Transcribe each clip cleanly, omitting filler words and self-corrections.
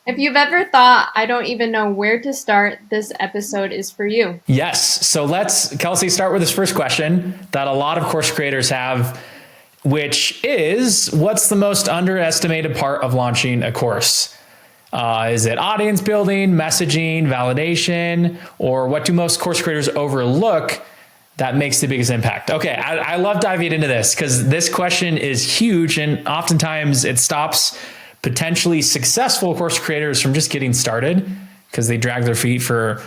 If you've ever thought, I don't even know where to start, this episode is for you. Yes. So let's, Kelsey, start with this first question that a lot of course creators have, which is, what's the most underestimated part of launching a course? Is it audience building, messaging, validation, or what do most course creators overlook that makes the biggest impact? Okay, I love diving into this because this question is huge, and oftentimes it stops potentially successful course creators from just getting started because they drag their feet for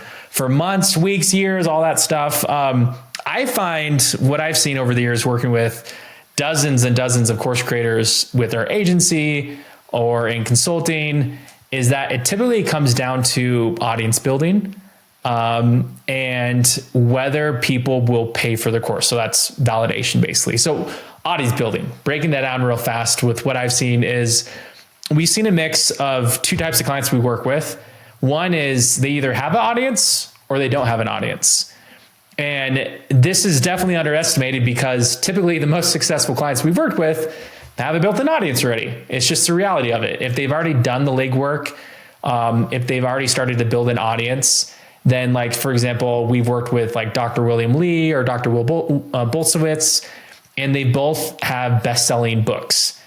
months, weeks, years, all that stuff. I find what I've seen over the years working with dozens and dozens of course creators with our agency or in consulting is that it typically comes down to audience building and whether people will pay for the course. So that's validation basically. So audience building, breaking that down real fast with what I've seen is we've seen a mix of two types of clients we work with. One is they either have an audience or they don't have an audience. And this is definitely underestimated because typically the most successful clients we've worked with haven't built an audience already. It's just the reality of it. If they've already done the legwork, if they've already started to build an audience, then like, for example, we've worked with like Dr. William Lee or Dr. Will Bolsowitz, and they both have best-selling books.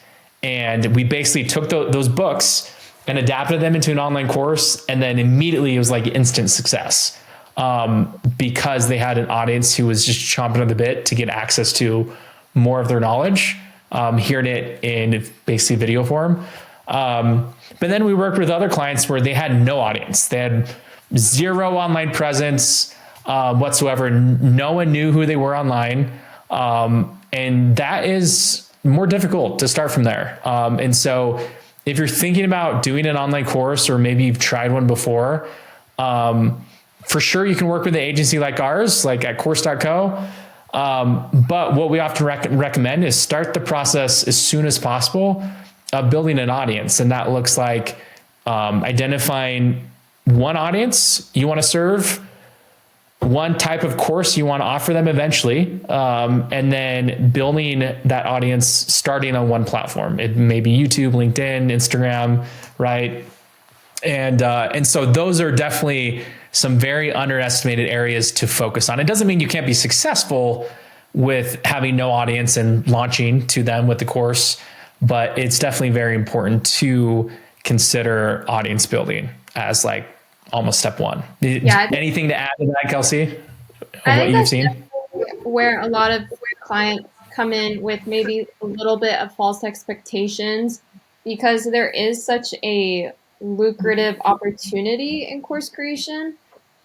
And we basically took those books and adapted them into an online course. And then immediately it was like instant success because they had an audience who was just chomping at the bit to get access to more of their knowledge, hearing it in basically video form. But then we worked with other clients where they had no audience. They had zero online presence whatsoever. No one knew who they were online. And that is more difficult to start from there. And so if you're thinking about doing an online course, or maybe you've tried one before, for sure you can work with an agency like ours, like at course.co. But what we often recommend is start the process as soon as possible of building an audience. And that looks like identifying one audience you want to serve, one type of course you want to offer them eventually, and then building that audience starting on one platform. It may be YouTube, LinkedIn, Instagram, right? And so those are definitely some very underestimated areas to focus on. It doesn't mean you can't be successful with having no audience and launching to them with the course, but it's definitely very important to consider audience building as like almost step one. Yeah, anything to add to that, Kelsey? What you've seen? Where a lot of clients come in with maybe a little bit of false expectations because there is such a lucrative opportunity in course creation.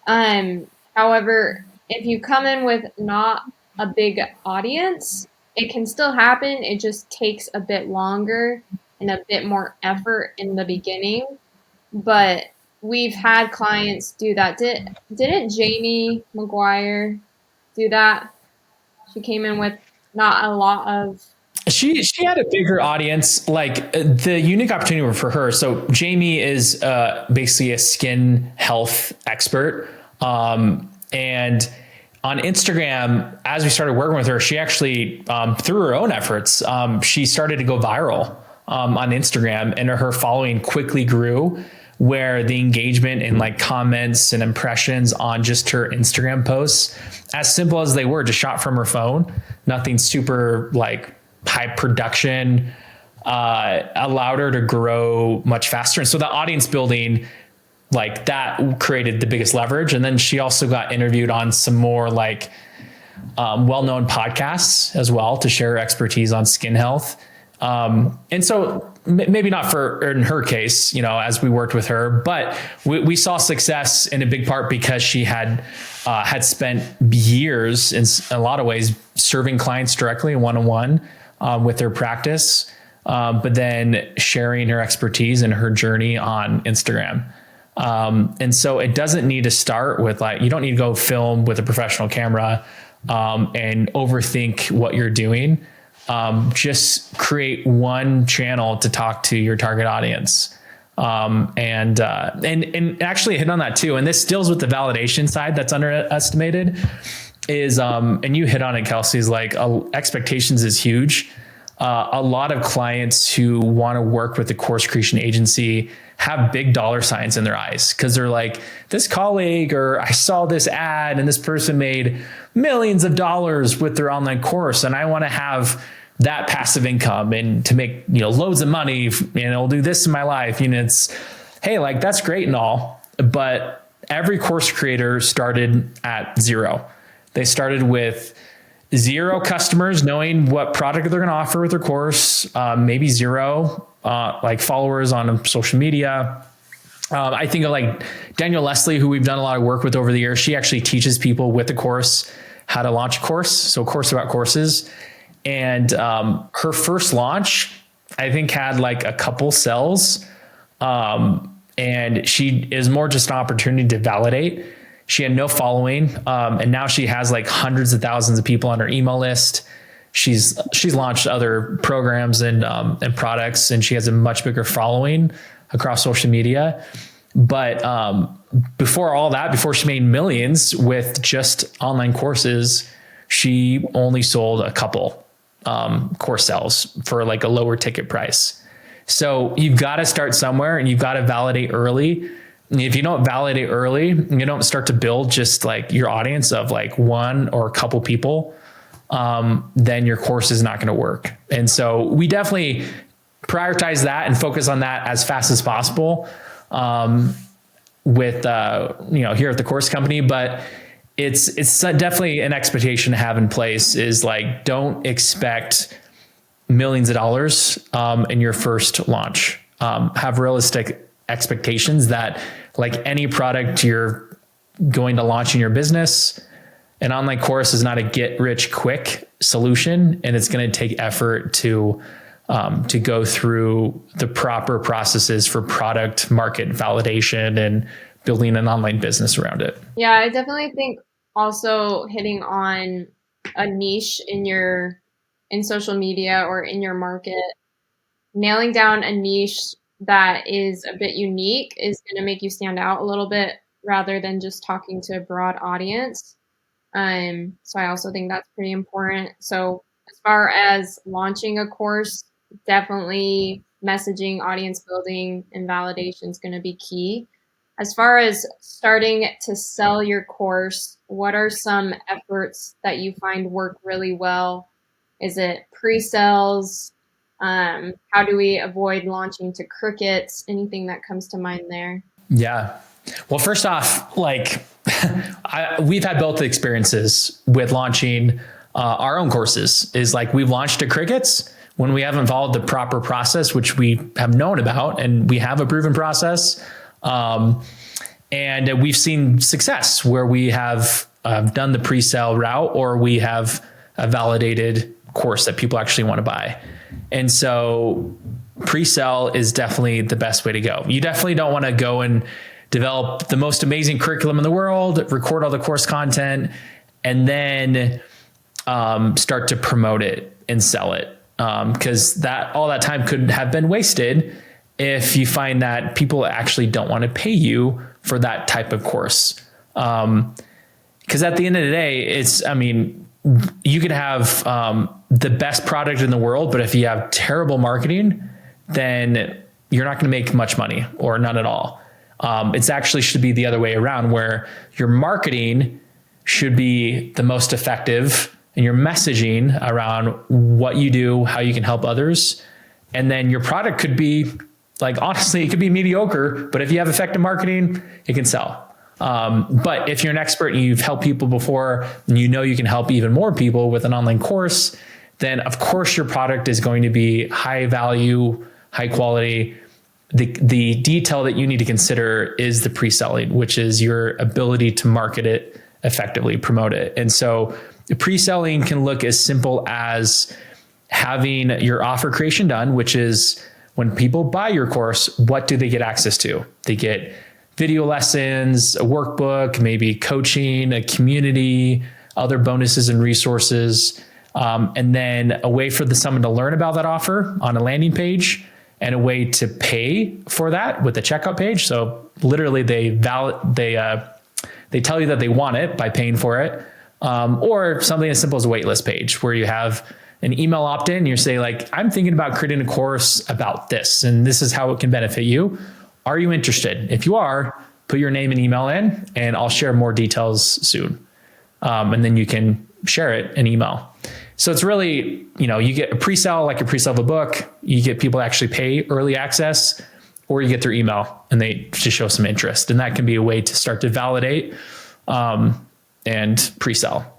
However, if you come in with not a big audience, it can still happen. It just takes a bit longer and a bit more effort in the beginning. But we've had clients do that. Didn't Jamie McGuire do that? She came in with not a lot of... She had a bigger audience, like the unique opportunity for her. So Jamie is basically a skin health expert. And on Instagram, as we started working with her, she actually, through her own efforts, she started to go viral on Instagram, and her following quickly grew, where the engagement and like comments and impressions on just her Instagram posts, as simple as they were, just shot from her phone, nothing super like high production, allowed her to grow much faster. And so the audience building, like that created the biggest leverage. And then she also got interviewed on some more like well-known podcasts as well to share her expertise on skin health. And so maybe not in her case, as we worked with her, but we saw success in a big part because she had spent years in a lot of ways serving clients directly one-on-one with their practice, but then sharing her expertise and her journey on Instagram. And so it doesn't need to start with you don't need to go film with a professional camera and overthink what you're doing. Just create one channel to talk to your target audience. And actually hit on that too. And this deals with the validation side that's underestimated is, and you hit on it, Kelsey, is like expectations is huge. a lot of clients who want to work with the course creation agency have big dollar signs in their eyes because they're like, this colleague, or I saw this ad and this person made millions of dollars with their online course, and I want to have that passive income and to make, loads of money, and I'll do this in my life. It's, hey, like, that's great and all, but every course creator started at zero. They started with zero customers knowing what product they're going to offer with their course, maybe zero like followers on social media. I think of like Danielle Leslie, who we've done a lot of work with over the years. She actually teaches people with the course how to launch a course. So Course About Courses. And her first launch, I think, had like a couple sales. And she is more just an opportunity to validate. She had no following. And now she has like hundreds of thousands of people on her email list. She's launched other programs and products, and she has a much bigger following across social media. But before all that, before she made millions with just online courses, she only sold a couple course sales for like a lower ticket price. So you've got to start somewhere, and you've got to validate early. And if you don't validate early, you don't start to build just like your audience of like one or a couple people, then your course is not going to work. And so we definitely prioritize that and focus on that as fast as possible with here at the course company. But it's definitely an expectation to have in place is like, don't expect millions of dollars in your first launch. Have realistic expectations that, like any product you're going to launch in your business, an online course is not a get rich quick solution, and it's going to take effort to go through the proper processes for product market validation and building an online business around it. Yeah, I definitely think also hitting on a niche in social media or in your market, nailing down a niche that is a bit unique is going to make you stand out a little bit rather than just talking to a broad audience. So I also think that's pretty important. So as far as launching a course, definitely messaging, audience building, and validation is going to be key. As far as starting to sell your course, what are some efforts that you find work really well? Is it pre-sales? How do we avoid launching to crickets? Anything that comes to mind there? Yeah. Well, first off, like we've had both experiences with launching our own courses. Is like we've launched to crickets when we haven't followed the proper process, which we have known about, and we have a proven process. And we've seen success where we have done the pre-sale route, or we have a validated course that people actually want to buy. And so pre-sale is definitely the best way to go. You definitely don't want to go and develop the most amazing curriculum in the world, record all the course content, and then start to promote it and sell it. Because all that time could have been wasted if you find that people actually don't want to pay you for that type of course. Because at the end of the day, you could have the best product in the world, but if you have terrible marketing, then you're not going to make much money or none at all. It's actually should be the other way around, where your marketing should be the most effective and your messaging around what you do, how you can help others. And then your product could be like, honestly, it could be mediocre, but if you have effective marketing, it can sell. But if you're an expert and you've helped people before, and you know you can help even more people with an online course, then of course your product is going to be high value, high quality. The detail that you need to consider is the pre-selling, which is your ability to market it effectively, promote it. And so the pre-selling can look as simple as having your offer creation done, which is when people buy your course, what do they get access to? They get video lessons, a workbook, maybe coaching, a community, other bonuses and resources, and then a way for someone to learn about that offer on a landing page, and a way to pay for that with the checkout page. So literally they tell you that they want it by paying for it, or something as simple as a waitlist page where you have an email opt-in. You say like, I'm thinking about creating a course about this, and this is how it can benefit you. Are you interested? If you are, put your name and email in, and I'll share more details soon. And then you can share it in email. So it's really, you get a pre-sale, like a pre-sale of a book. You get people to actually pay early access, or you get their email and they just show some interest. And that can be a way to start to validate and pre-sell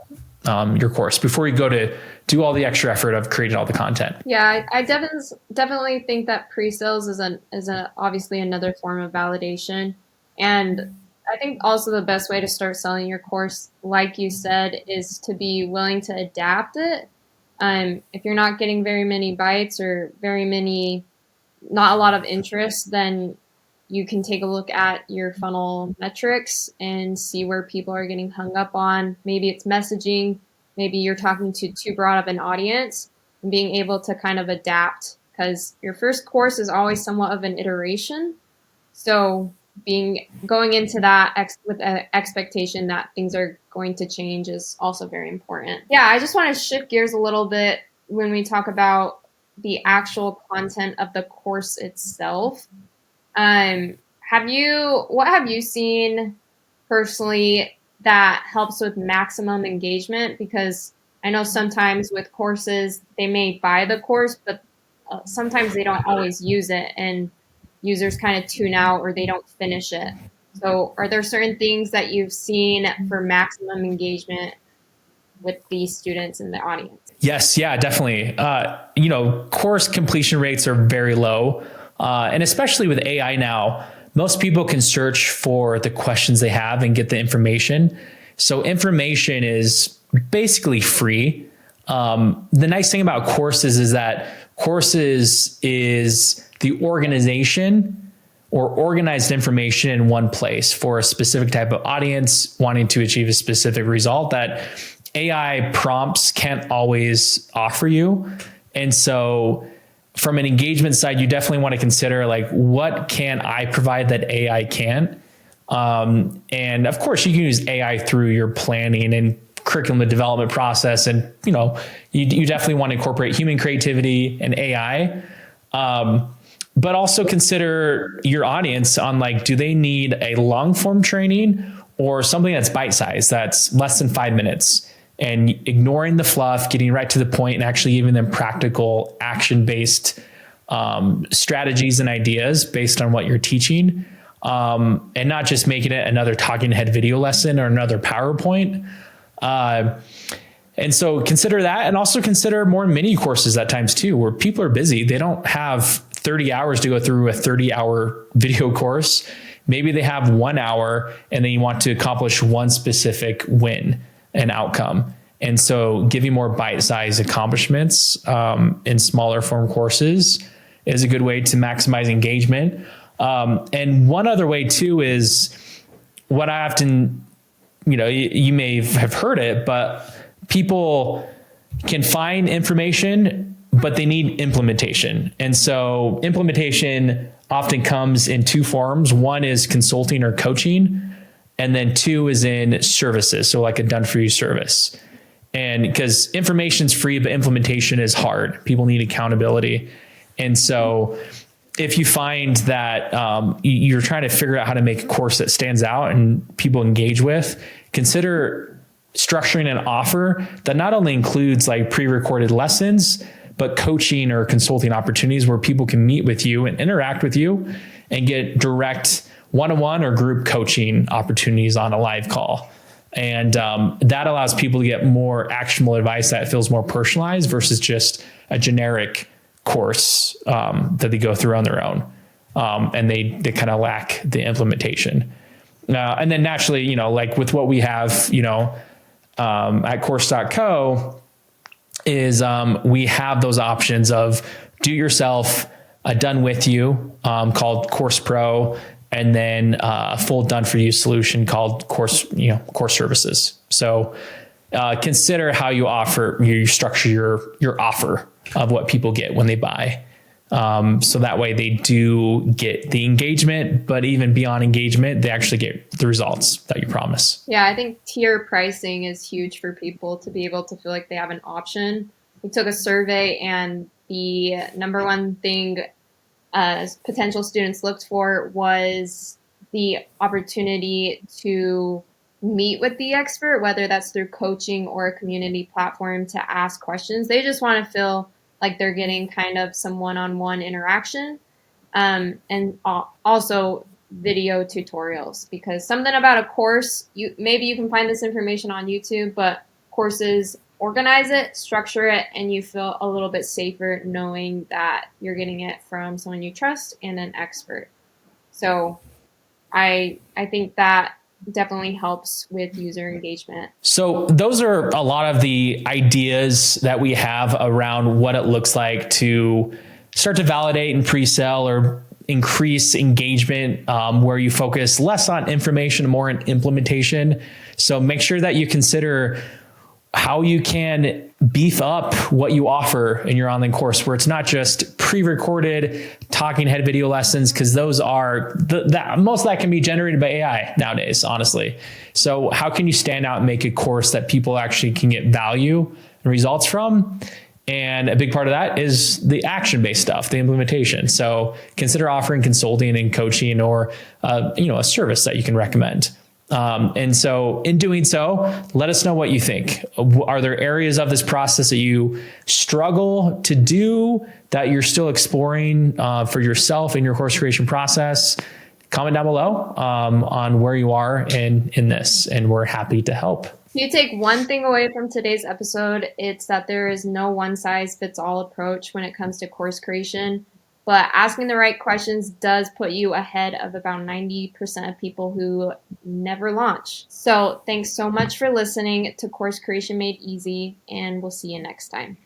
your course before you go to do all the extra effort of creating all the content. Yeah, I definitely think that pre-sales is obviously another form of validation. And I think also the best way to start selling your course, like you said, is to be willing to adapt it. If you're not getting very many bites or not a lot of interest, then you can take a look at your funnel metrics and see where people are getting hung up on. Maybe it's messaging, maybe you're talking to too broad of an audience, and being able to kind of adapt, because your first course is always somewhat of an iteration. So going into that with an expectation that things are going to change is also very important. Yeah, I just want to shift gears a little bit when we talk about the actual content of the course itself. What have you seen personally that helps with maximum engagement? Because I know sometimes with courses, they may buy the course, but sometimes they don't always use it, and users kind of tune out or they don't finish it. So are there certain things that you've seen for maximum engagement with the students in the audience? Yes. Yeah, definitely. Course completion rates are very low. And especially with AI now, most people can search for the questions they have and get the information. So information is basically free. The nice thing about courses is that courses is the organization or organized information in one place for a specific type of audience wanting to achieve a specific result that AI prompts can't always offer you. And so from an engagement side, you definitely want to consider like, what can I provide that AI can't? And of course you can use AI through your planning and curriculum development process. And, you definitely want to incorporate human creativity and AI. But also consider your audience on like, do they need a long form training or something that's bite-sized, that's less than 5 minutes, and ignoring the fluff, getting right to the point, and actually giving them practical action-based strategies and ideas based on what you're teaching, and not just making it another talking head video lesson or another PowerPoint. And so consider that, and also consider more mini courses at times too, where people are busy. They don't have 30 hours to go through a 30-hour video course. Maybe they have 1 hour and then you want to accomplish one specific win and outcome. And so giving more bite-sized accomplishments in smaller form courses is a good way to maximize engagement. And one other way too is what I often, you may have heard it, but people can find information, but they need implementation. And so implementation often comes in two forms. One is consulting or coaching, and then two is in services. So like a done for you service. And because information's free, but implementation is hard. People need accountability. And so if you find that you're trying to figure out how to make a course that stands out and people engage with, consider structuring an offer that not only includes like pre-recorded lessons, but coaching or consulting opportunities where people can meet with you and interact with you and get direct one-on-one or group coaching opportunities on a live call. And that allows people to get more actionable advice that feels more personalized versus just a generic course that they go through on their own. And they kind of lack the implementation. And then naturally, like with what we have, at course.co is we have those options of do it yourself, done with you, called Course Pro, and then a full done for you solution called Course Services. So consider how you structure your offer of what people get when they buy. So that way they do get the engagement, but even beyond engagement, they actually get the results that you promise. Yeah, I think tier pricing is huge for people to be able to feel like they have an option. we took a survey, and the number one thing potential students looked for was the opportunity to meet with the expert, whether that's through coaching or a community platform to ask questions. They just want to feel like they're getting kind of some one-on-one interaction, and also video tutorials, because something about a course, maybe you can find this information on YouTube, but courses organize it, structure it, and you feel a little bit safer knowing that you're getting it from someone you trust and an expert. So I think that definitely helps with user engagement. So those are a lot of the ideas that we have around what it looks like to start to validate and pre-sell or increase engagement, where you focus less on information, more on implementation. So make sure that you consider how you can beef up what you offer in your online course, where it's not just pre-recorded talking head video lessons, because those are most of that can be generated by AI nowadays, honestly. So how can you stand out and make a course that people actually can get value and results from? And a big part of that is the action-based stuff, the implementation. So consider offering consulting and coaching, or a service that you can recommend. And so in doing so, let us know what you think. Are there areas of this process that you struggle to do that you're still exploring for yourself in your course creation process? Comment down below on where you are in this, and we're happy to help. If you take one thing away from today's episode, it's that there is no one-size-fits-all approach when it comes to course creation. But asking the right questions does put you ahead of about 90% of people who never launch. So thanks so much for listening to Course Creation Made Easy, and we'll see you next time.